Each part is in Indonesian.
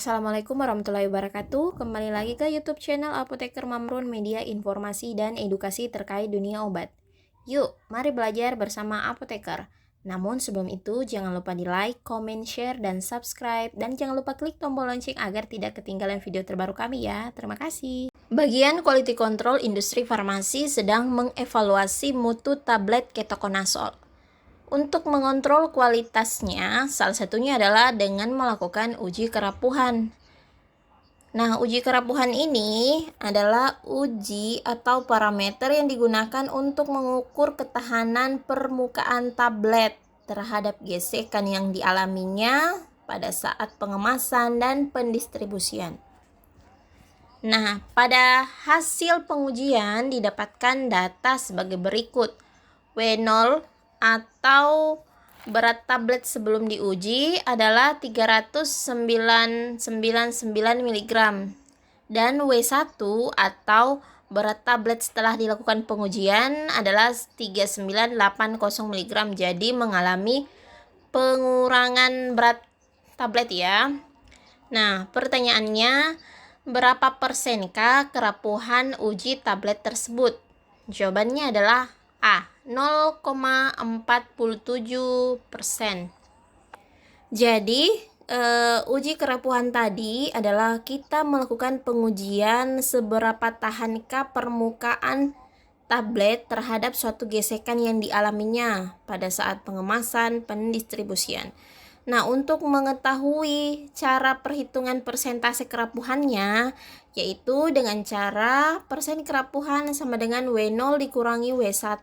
Assalamualaikum warahmatullahi wabarakatuh. Kembali lagi ke YouTube channel Apoteker Mamrun, media informasi dan edukasi terkait dunia obat. Yuk, mari belajar bersama Apoteker. Namun sebelum itu, jangan lupa di like, comment, share, dan subscribe. Dan jangan lupa klik tombol lonceng agar tidak ketinggalan video terbaru kami ya. Terima kasih. Bagian Quality Control Industri Farmasi sedang mengevaluasi mutu tablet ketokonazol. Untuk mengontrol kualitasnya, salah satunya adalah dengan melakukan uji kerapuhan. Nah, uji kerapuhan ini adalah uji atau parameter yang digunakan untuk mengukur ketahanan permukaan tablet terhadap gesekan yang dialaminya pada saat pengemasan dan pendistribusian. Nah, pada hasil pengujian didapatkan data sebagai berikut. W0 atau berat tablet sebelum diuji adalah 399 mg dan W1 atau berat tablet setelah dilakukan pengujian adalah 3980 mg. Jadi mengalami pengurangan berat tablet ya. Nah, pertanyaannya, berapa persenkah kerapuhan uji tablet tersebut? Jawabannya adalah A, 0,47%. Jadi, uji kerapuhan tadi adalah kita melakukan pengujian seberapa tahankah permukaan tablet terhadap suatu gesekan yang dialaminya pada saat pengemasan, pendistribusian. Nah, untuk mengetahui cara perhitungan persentase kerapuhannya, yaitu dengan cara persen kerapuhan sama dengan W0 dikurangi W1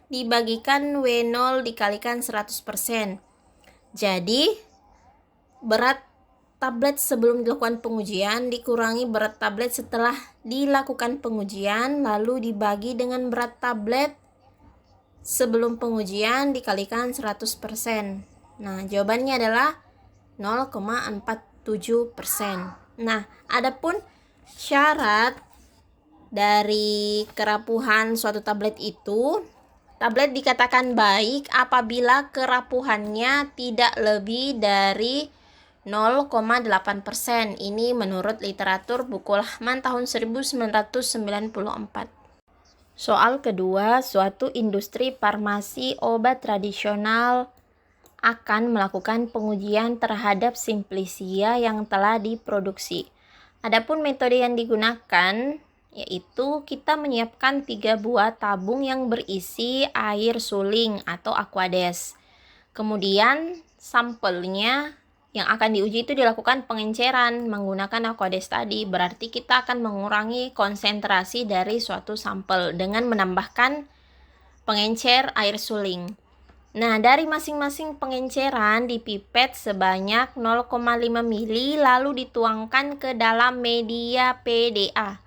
dibagikan W0 dikalikan 100%. Jadi, berat tablet sebelum dilakukan pengujian dikurangi berat tablet setelah dilakukan pengujian, lalu dibagi dengan berat tablet sebelum pengujian dikalikan 100%. Nah, jawabannya adalah 0,47%. Nah, adapun syarat dari kerapuhan suatu tablet itu, tablet dikatakan baik apabila kerapuhannya tidak lebih dari 0,8%. Ini menurut literatur buku Lahman tahun 1994. Soal kedua, suatu industri farmasi obat tradisional akan melakukan pengujian terhadap Simplicia yang telah diproduksi. Adapun metode yang digunakan yaitu kita menyiapkan 3 buah tabung yang berisi air suling atau aquades. Kemudian sampelnya yang akan diuji itu dilakukan pengenceran menggunakan aquades tadi. Berarti kita akan mengurangi konsentrasi dari suatu sampel dengan menambahkan pengencer air suling. Nah, dari masing-masing pengenceran dipipet sebanyak 0,5 mili lalu dituangkan ke dalam media PDA.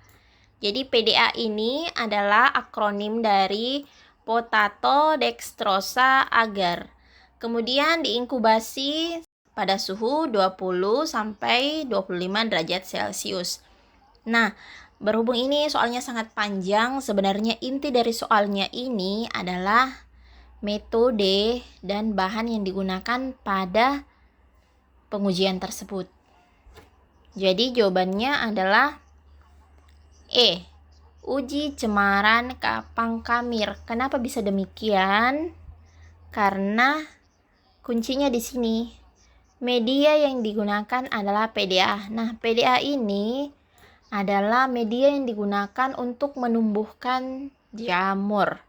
Jadi PDA ini adalah akronim dari potato dextrosa agar. Kemudian diinkubasi pada suhu 20 sampai 25 derajat Celcius. Nah, berhubung ini soalnya sangat panjang, sebenarnya inti dari soalnya ini adalah metode dan bahan yang digunakan pada pengujian tersebut. Jadi jawabannya adalah E, uji cemaran kapang kamir. Kenapa bisa demikian? Karena kuncinya di sini. Media yang digunakan adalah PDA. Nah, PDA ini adalah media yang digunakan untuk menumbuhkan jamur.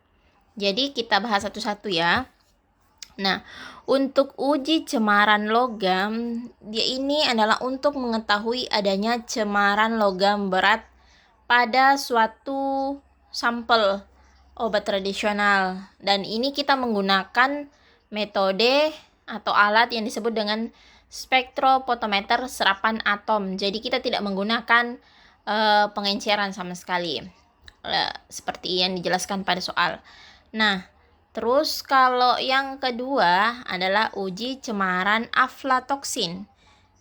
Jadi kita bahas satu-satu ya. Nah, untuk uji cemaran logam, dia ini adalah untuk mengetahui adanya cemaran logam berat pada suatu sampel obat tradisional. Dan ini kita menggunakan metode atau alat yang disebut dengan spektrofotometer serapan atom. Jadi kita tidak menggunakan pengenceran sama sekali. Seperti yang dijelaskan pada soal. Nah, terus kalau yang kedua adalah uji cemaran aflatoksin.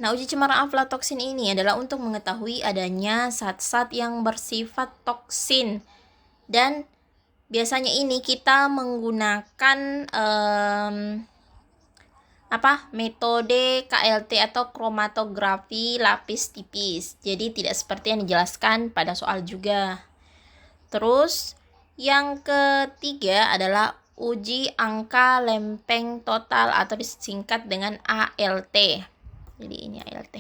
Nah, uji cemaran aflatoksin ini adalah untuk mengetahui adanya zat-zat yang bersifat toksin. Dan biasanya ini kita menggunakan metode KLT atau kromatografi lapis tipis. Jadi tidak seperti yang dijelaskan pada soal juga. Terus yang ketiga adalah uji angka lempeng total atau disingkat dengan ALT. Jadi ini ALT.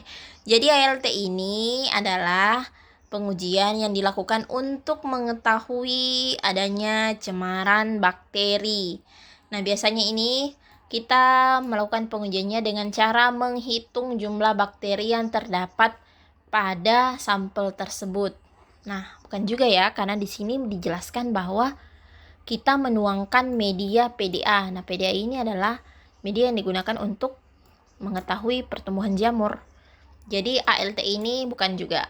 Jadi ALT ini adalah pengujian yang dilakukan untuk mengetahui adanya cemaran bakteri. Nah, biasanya ini kita melakukan pengujiannya dengan cara menghitung jumlah bakteri yang terdapat pada sampel tersebut. Nah, bukan juga ya, karena di sini dijelaskan bahwa kita menuangkan media PDA. Nah, PDA ini adalah media yang digunakan untuk mengetahui pertumbuhan jamur. Jadi ALT ini bukan juga.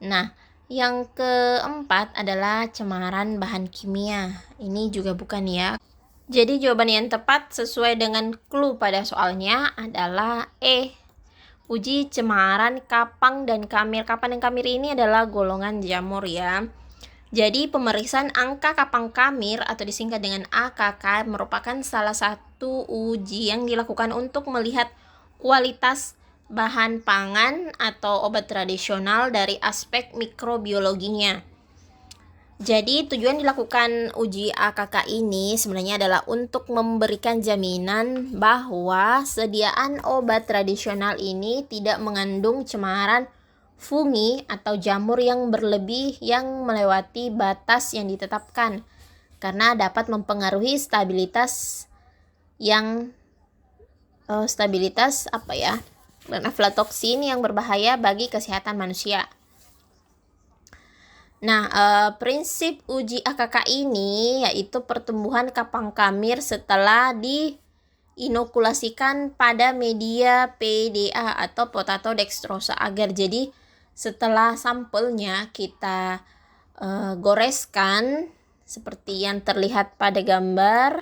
Nah, yang keempat adalah cemaran bahan kimia. Ini juga bukan ya. Jadi jawaban yang tepat sesuai dengan clue pada soalnya adalah E. Uji cemaran kapang dan kamir. Kapang dan kamir ini adalah golongan jamur ya. Jadi pemeriksaan angka kapang kamir atau disingkat dengan AKK merupakan salah satu uji yang dilakukan untuk melihat kualitas bahan pangan atau obat tradisional dari aspek mikrobiologinya. Jadi tujuan dilakukan uji AKK ini sebenarnya adalah untuk memberikan jaminan bahwa sediaan obat tradisional ini tidak mengandung cemaran fungi atau jamur yang berlebih yang melewati batas yang ditetapkan, karena dapat mempengaruhi stabilitas dan aflatoksin yang berbahaya bagi kesehatan manusia. Nah, prinsip uji AKK ini yaitu pertumbuhan kapang kamir setelah diinokulasikan pada media PDA atau potato dextrosa agar. Jadi setelah sampelnya kita goreskan seperti yang terlihat pada gambar.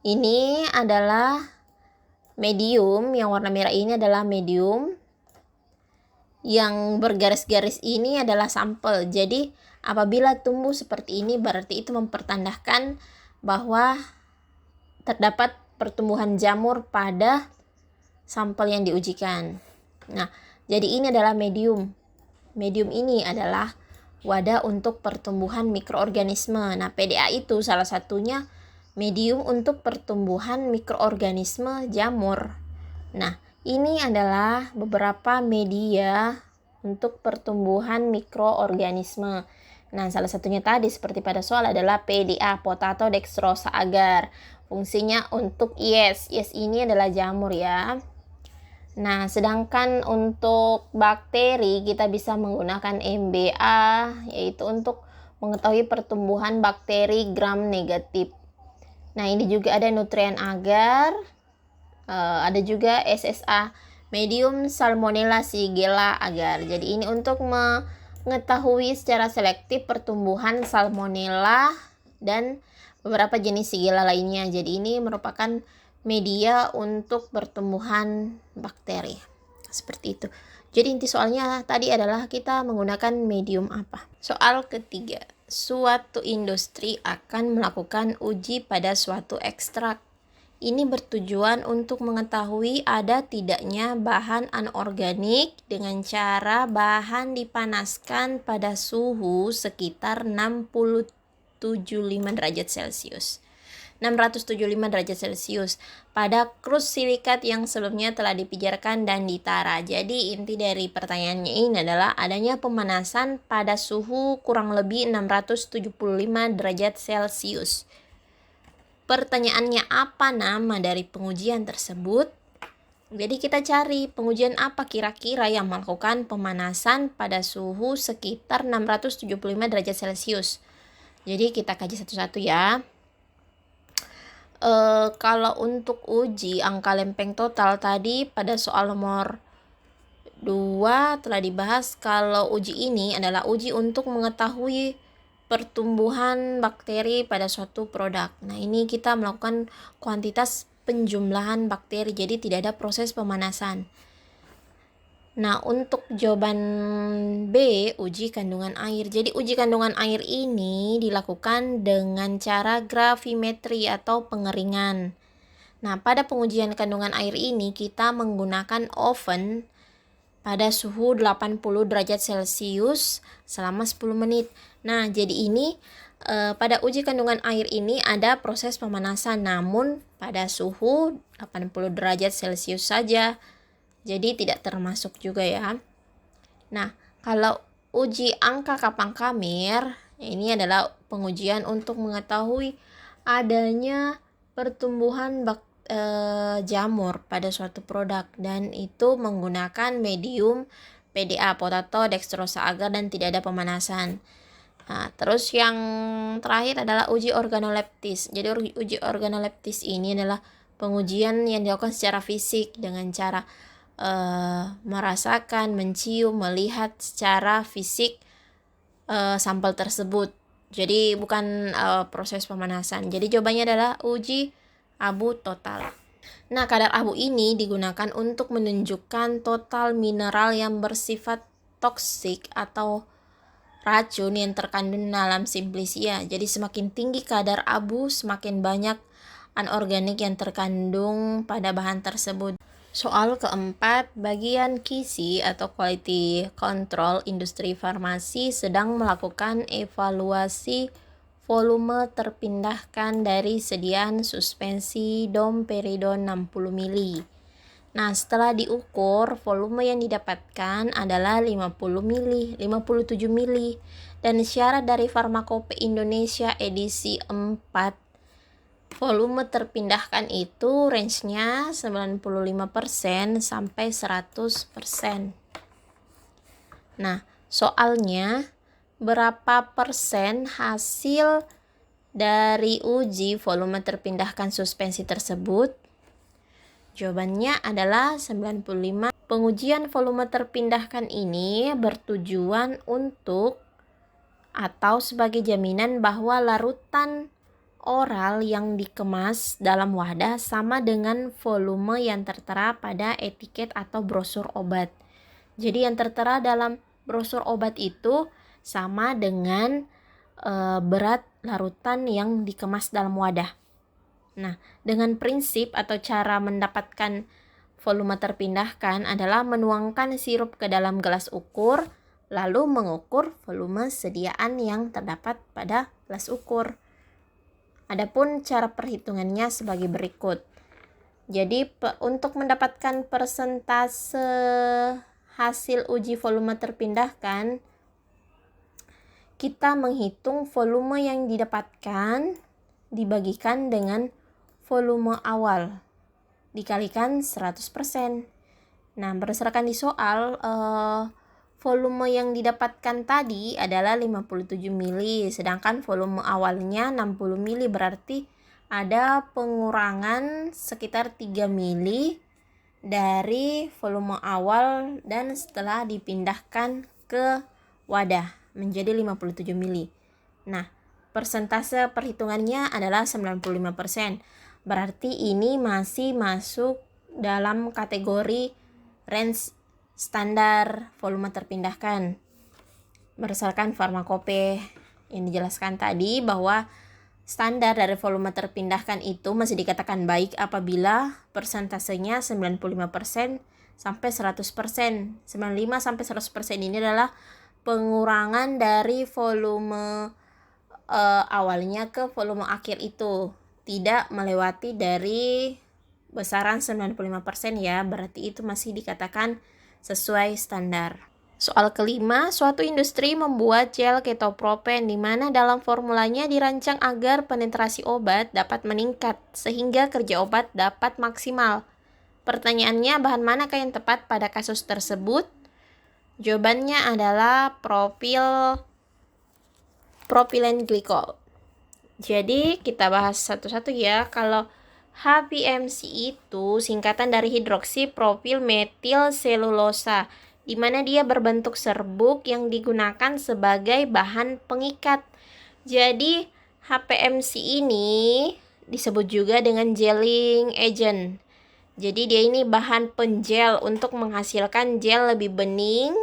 Ini adalah medium, yang warna merah ini adalah medium. Yang bergaris-garis ini adalah sampel. Jadi apabila tumbuh seperti ini berarti itu mempertandahkan bahwa terdapat pertumbuhan jamur pada sampel yang diujikan. Nah, jadi ini adalah medium. Medium ini adalah wadah untuk pertumbuhan mikroorganisme. Nah, PDA itu salah satunya medium untuk pertumbuhan mikroorganisme jamur. Nah, ini adalah beberapa media untuk pertumbuhan mikroorganisme. Nah, salah satunya tadi seperti pada soal adalah PDA, potato dextrosa agar. Fungsinya untuk yeast. Yeast ini adalah jamur ya. Nah, sedangkan untuk bakteri kita bisa menggunakan MBA, yaitu untuk mengetahui pertumbuhan bakteri gram negatif. Nah, ini juga ada nutrien agar. Ada juga SSA, medium Salmonella Shigella agar. Jadi ini untuk mengetahui secara selektif pertumbuhan Salmonella dan beberapa jenis Shigella lainnya. Jadi ini merupakan media untuk pertumbuhan bakteri. Seperti itu. Jadi inti soalnya tadi adalah kita menggunakan medium apa. Soal ketiga, suatu industri akan melakukan uji pada suatu ekstrak. Ini bertujuan untuk mengetahui ada tidaknya bahan anorganik dengan cara bahan dipanaskan pada suhu sekitar 675 derajat Celcius. 675 derajat Celcius pada krus silikat yang sebelumnya telah dipijarkan dan ditara. Jadi inti dari pertanyaannya ini adalah adanya pemanasan pada suhu kurang lebih 675 derajat Celcius. Pertanyaannya apa nama dari pengujian tersebut? Jadi kita cari pengujian apa kira-kira yang melakukan pemanasan pada suhu sekitar 675 derajat Celcius. Jadi kita kaji satu-satu ya. Kalau untuk uji angka lempeng total tadi pada soal nomor 2 telah dibahas kalau uji ini adalah uji untuk mengetahui pertumbuhan bakteri pada suatu produk. Nah, ini kita melakukan kuantitas penjumlahan bakteri, jadi tidak ada proses pemanasan. Nah, untuk jawaban B, uji kandungan air. Jadi uji kandungan air ini dilakukan dengan cara gravimetri atau pengeringan. Nah, pada pengujian kandungan air ini kita menggunakan oven pada suhu 80 derajat Celcius selama 10 menit. Nah, jadi ini pada uji kandungan air ini ada proses pemanasan, namun pada suhu 80 derajat Celcius saja. Jadi tidak termasuk juga ya. Nah, kalau uji angka Kapang-Kamir, ini adalah pengujian untuk mengetahui adanya pertumbuhan jamur pada suatu produk, dan itu menggunakan medium PDA, potato dextrosa agar, dan tidak ada pemanasan. Nah, terus yang terakhir adalah uji organoleptis. Jadi uji organoleptis ini adalah pengujian yang dilakukan secara fisik dengan cara merasakan, mencium, melihat secara fisik sampel tersebut. Jadi bukan proses pemanasan. Jadi jawabannya adalah uji abu total. Nah, kadar abu ini digunakan untuk menunjukkan total mineral yang bersifat toksik atau racun yang terkandung dalam simplisia. Jadi semakin tinggi kadar abu, semakin banyak anorganik yang terkandung pada bahan tersebut. Soal keempat, bagian QC atau Quality Control industri farmasi sedang melakukan evaluasi volume terpindahkan dari sediaan suspensi domperidon 60 mili. Nah, setelah diukur, volume yang didapatkan adalah 50 mili, 57 mili. Dan syarat dari Farmakope Indonesia edisi 4, volume terpindahkan itu range-nya 95% sampai 100%. Nah, soalnya berapa persen hasil dari uji volume terpindahkan suspensi tersebut? Jawabannya adalah 95. Pengujian volume terpindahkan ini bertujuan untuk atau sebagai jaminan bahwa larutan oral yang dikemas dalam wadah sama dengan volume yang tertera pada etiket atau brosur obat. Jadi yang tertera dalam brosur obat itu sama dengan berat larutan yang dikemas dalam wadah. Nah, dengan prinsip atau cara mendapatkan volume terpindahkan adalah menuangkan sirup ke dalam gelas ukur, lalu mengukur volume sediaan yang terdapat pada gelas ukur. Adapun cara perhitungannya sebagai berikut. Jadi untuk mendapatkan persentase hasil uji volume terpindahkan, kita menghitung volume yang didapatkan dibagikan dengan volume awal dikalikan 100%. Nah, berdasarkan di soal, volume yang didapatkan tadi adalah 57 mili, sedangkan volume awalnya 60 mili, berarti ada pengurangan sekitar 3 mili dari volume awal dan setelah dipindahkan ke wadah menjadi 57 mili. Nah, persentase perhitungannya adalah 95%. Berarti ini masih masuk dalam kategori range standar volume terpindahkan. Berdasarkan Farmakope yang dijelaskan tadi bahwa standar dari volume terpindahkan itu masih dikatakan baik apabila persentasenya 95% sampai 100%. 95 sampai 100% ini adalah pengurangan dari volume awalnya ke volume akhir itu, tidak melewati dari besaran 95% ya, berarti itu masih dikatakan sesuai standar. Soal kelima, suatu industri membuat gel ketopropen di mana dalam formulanya dirancang agar penetrasi obat dapat meningkat sehingga kerja obat dapat maksimal. Pertanyaannya, bahan manakah yang tepat pada kasus tersebut? Jawabannya adalah propilen glikol. Jadi kita bahas satu-satu ya. Kalau HPMC itu singkatan dari hidroksi propil metil selulosa, di mana dia berbentuk serbuk yang digunakan sebagai bahan pengikat. Jadi HPMC ini disebut juga dengan gelling agent. Jadi dia ini bahan penjel untuk menghasilkan gel lebih bening,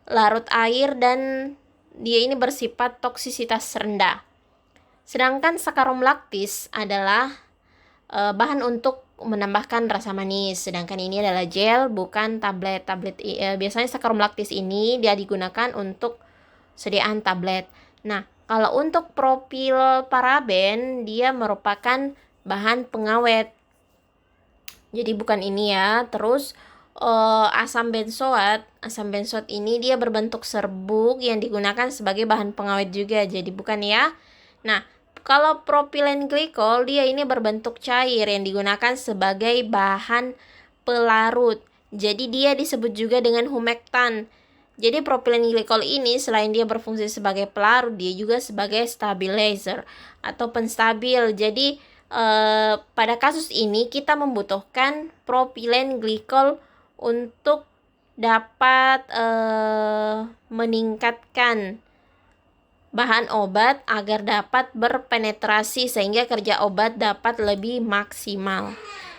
larut air, dan dia ini bersifat toksisitas rendah. Sedangkan sakarum laktis adalah bahan untuk menambahkan rasa manis. Sedangkan ini adalah gel, bukan tablet. Biasanya sakarum laktis ini dia digunakan untuk sediaan tablet. Nah, kalau untuk propil paraben, dia merupakan bahan pengawet. Jadi bukan ini ya. Terus asam benzoat ini dia berbentuk serbuk yang digunakan sebagai bahan pengawet juga. Jadi bukan ya. Nah, kalau propilen glikol dia ini berbentuk cair yang digunakan sebagai bahan pelarut. Jadi dia disebut juga dengan humektan. Jadi propilen glikol ini selain dia berfungsi sebagai pelarut, dia juga sebagai stabilizer atau penstabil. Jadi pada kasus ini kita membutuhkan propilen glikol untuk dapat meningkatkan bahan obat agar dapat berpenetrasi sehingga kerja obat dapat lebih maksimal.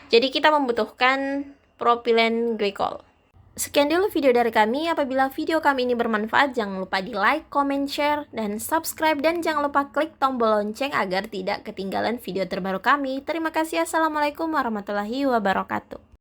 Jadi kita membutuhkan propilen glikol. Sekian dulu video dari kami. Apabila video kami ini bermanfaat, jangan lupa di like, comment, share, dan subscribe. Dan jangan lupa klik tombol lonceng agar tidak ketinggalan video terbaru kami. Terima kasih. Assalamualaikum warahmatullahi wabarakatuh.